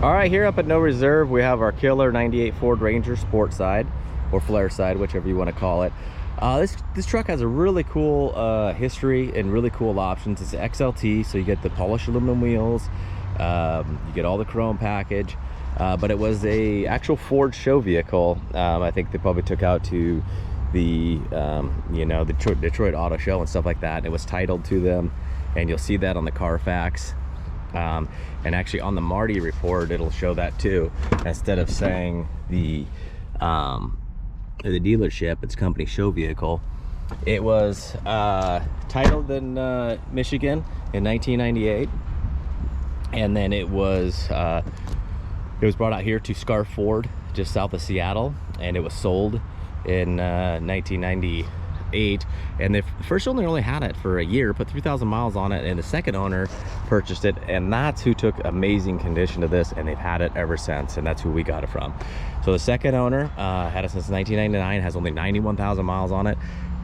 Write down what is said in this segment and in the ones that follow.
All right, here up at No Reserve, we have our killer 98 Ford Ranger Sportside, or Flare Side, whichever you want to call it. This truck has a really cool history and really cool options. It's XLT, so you get the polished aluminum wheels, you get all the chrome package, but it was a actual Ford show vehicle. I think they probably took out to the you know, the Detroit Auto Show and stuff like that. It was titled to them, and you'll see that on the Carfax. And actually on the Marty report it'll show that too. Instead of saying the dealership, it's company show vehicle. It was titled in Michigan in 1998, and then it was brought out here to Scar Ford just south of Seattle, and it was sold in 1998. And the first owner only had it for a year, put 3,000 miles on it, and the second owner purchased it, and that's who took amazing condition to this, and they've had it ever since, and that's who we got it from. So the second owner had it since 1999, has only 91,000 miles on it,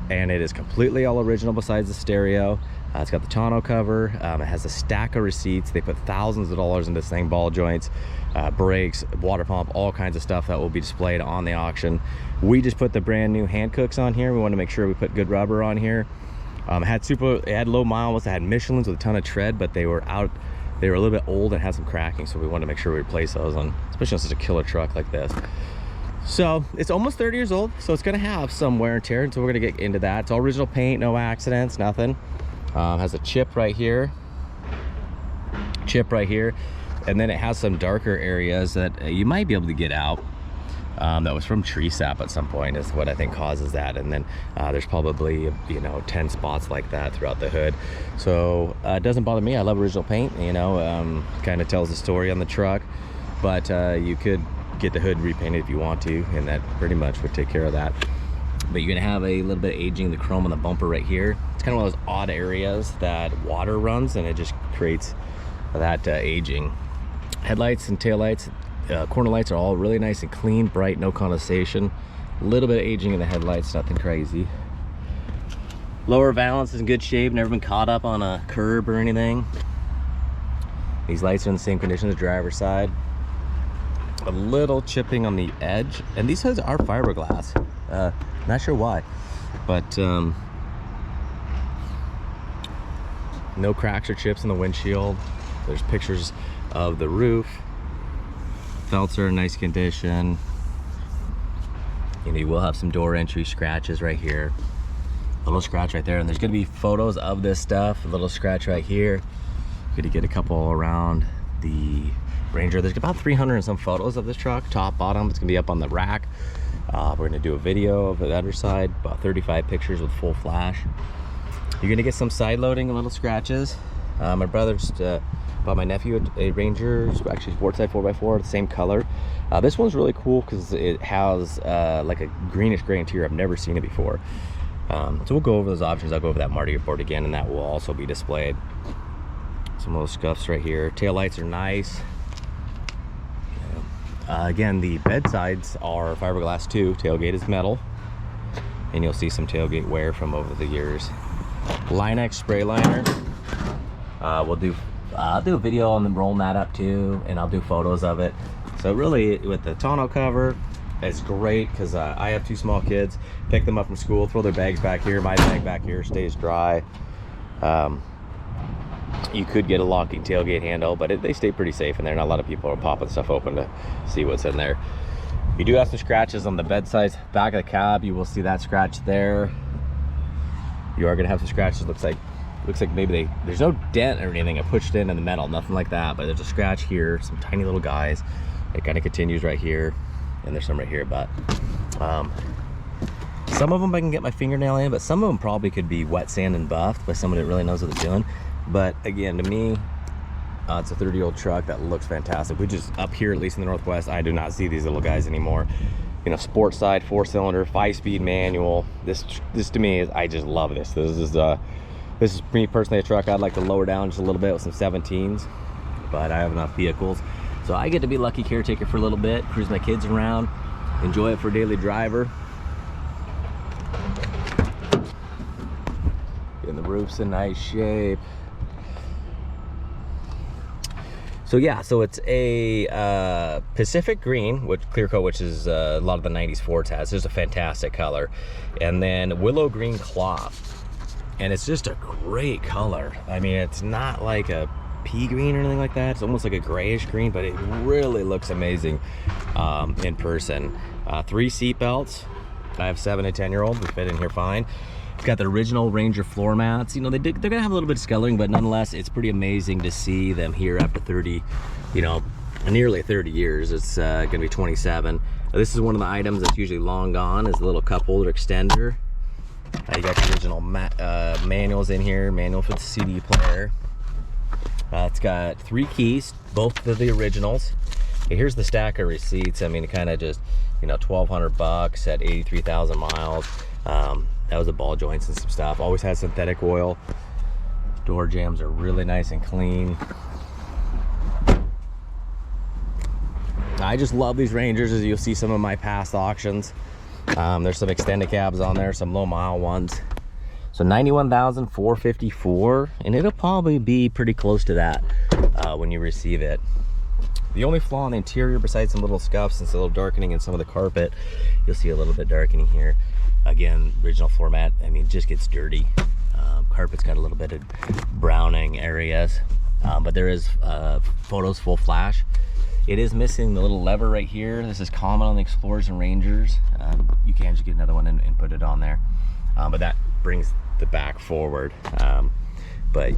and it is completely all original besides the stereo. It's got the tonneau cover. It has a stack of receipts. They put thousands of dollars into this thing, ball joints, brakes, water pump, all kinds of stuff that will be displayed on the auction. We just put the brand new hand cooks on here. We want to make sure we put good rubber on here. It had low miles. It had Michelins with a ton of tread, but they were a little bit old and had some cracking, so we want to make sure we replace those on, especially on such a killer truck like this. So it's almost 30 years old, so it's going to have some wear and tear, and so we're going to get into that. It's all original paint, no accidents, nothing. Has a chip right here, and then it has some darker areas that you might be able to get out. That was from tree sap at some point is what I think causes that. And then there's probably, you know, 10 spots like that throughout the hood. So it doesn't bother me. I love original paint, you know, kind of tells the story on the truck. But you could get the hood repainted if you want to, and that pretty much would take care of that. But you're gonna have a little bit of aging, the chrome on the bumper right here. It's kind of one of those odd areas that water runs, and it just creates that aging. Headlights and taillights, corner lights are all really nice and clean, bright, no condensation. A little bit of aging in the headlights, nothing crazy. Lower valance is in good shape, never been caught up on a curb or anything. These lights are in the same condition as the driver's side. A little chipping on the edge, and these hoods are fiberglass. Not sure why, but no cracks or chips in the windshield. There's pictures of the roof. Felts are in nice condition. You know, you will have some door entry scratches right here. A little scratch right there, and there's gonna be photos of this stuff. A little scratch right here. Gonna get a couple around the Ranger. There's about 300 and some photos of this truck, top, bottom. It's gonna be up on the rack. We're gonna do a video of the underside, about 35 pictures with full flash. You're gonna get some side loading, little scratches. My brother just bought my nephew a Ranger, actually Sportside 4x4, the same color. This one's really cool because it has like a greenish gray interior. I've never seen it before. So we'll go over those options. I'll go over that Marty report again, and that will also be displayed. Some of those scuffs right here. Tail lights are nice. Again, the bed sides are fiberglass too. Tailgate is metal, and you'll see some tailgate wear from over the years. Line-X spray liner. I'll do a video on them rolling that up too, and I'll do photos of it. So really, with the tonneau cover, it's great because I have 2 small kids. Pick them up from school, throw their bags back here. My bag back here stays dry. You could get a locking tailgate handle, but they stay pretty safe in there. Not a lot of people are popping stuff open to see what's in there. You do have some scratches on the bed sides, back of the cab. You will see that scratch there. You are going to have some scratches. Looks like maybe there's no dent or anything. I pushed in the metal, nothing like that. But there's a scratch here, some tiny little guys. It kind of continues right here, and there's some right here. But some of them I can get my fingernail in, but some of them probably could be wet sand and buffed by someone that really knows what they're doing. But again, to me, it's a 30-year-old truck that looks fantastic. We just, up here, at least in the Northwest, I do not see these little guys anymore. You know, Sportside, 4-cylinder, 5-speed manual. This to me is, I just love this. This is me personally a truck I'd like to lower down just a little bit with some 17s, but I have enough vehicles. So I get to be lucky caretaker for a little bit, cruise my kids around, enjoy it for a daily driver. And the roof's in nice shape. So yeah, so it's a Pacific Green, which clear coat, which is a lot of the 90s Fords has. It's just a fantastic color. And then Willow Green Cloth. And it's just a great color. I mean, it's not like a pea green or anything like that. It's almost like a grayish green, but it really looks amazing in person. 3 seat belts. I have 7 and 10-year-olds. We fit in here fine. It's got the original Ranger floor mats. You know, they're gonna have a little bit of scullering, but nonetheless, it's pretty amazing to see them here after 30, you know, nearly 30 years. It's gonna be 27. This is one of the items that's usually long gone, is the little cup holder extender. You got the original manuals in here, manual for the CD player. It's got 3 keys, both of the originals. Here's the stack of receipts. I mean, it kind of just, you know, $1,200 at 83,000 miles. That was the ball joints and some stuff. Always had synthetic oil. Door jambs are really nice and clean. I just love these Rangers, as you'll see some of my past auctions. There's some extended cabs on there, some low mile ones. So 91,454, and it'll probably be pretty close to that when you receive it. The only flaw in the interior, besides some little scuffs and some little darkening in some of the carpet, you'll see a little bit darkening here. Again, original floor mat, I mean, it just gets dirty. Carpet's got a little bit of browning areas, but there is photos full flash. It is missing the little lever right here. This is common on the Explorers and Rangers. You can just get another one and put it on there, but that brings the back forward. But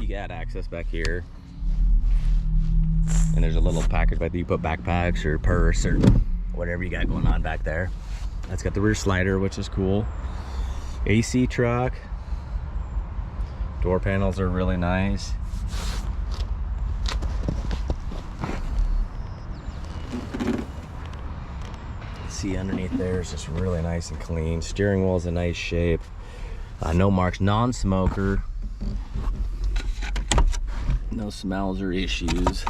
you got access back here, and there's a little package back there. You put backpacks or purse or whatever you got going on back there. That's got the rear slider, which is cool. AC truck. Door panels are really nice. See underneath there is just really nice and clean. Steering wheel is in nice shape. No marks, non-smoker. No smells or issues.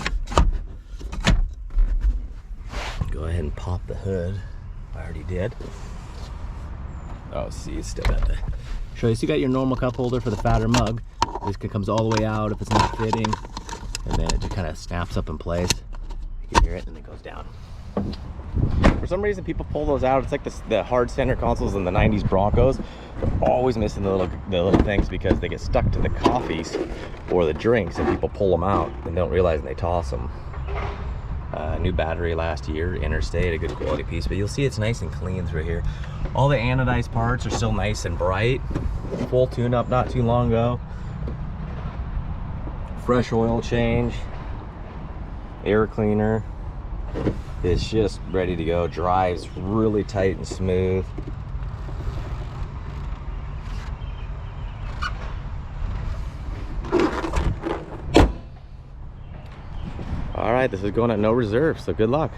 Go ahead and pop the hood. I already did. Oh, see, it's still got the show you. So you got your normal cup holder for the fatter mug. This comes all the way out if it's not fitting, and then it just kind of snaps up in place. You can hear it, and it goes down. For some reason, people pull those out. It's like the hard center consoles in the 90s Broncos. They're always missing the little things because they get stuck to the coffees or the drinks, and people pull them out and don't realize, and they toss them. New battery last year, Interstate, a good quality piece, but you'll see it's nice and clean through here. All the anodized parts are still nice and bright. Full tune-up not too long ago. Fresh oil change. Air cleaner. It's just ready to go. Drives really tight and smooth. All right, this is going at no reserve, so good luck.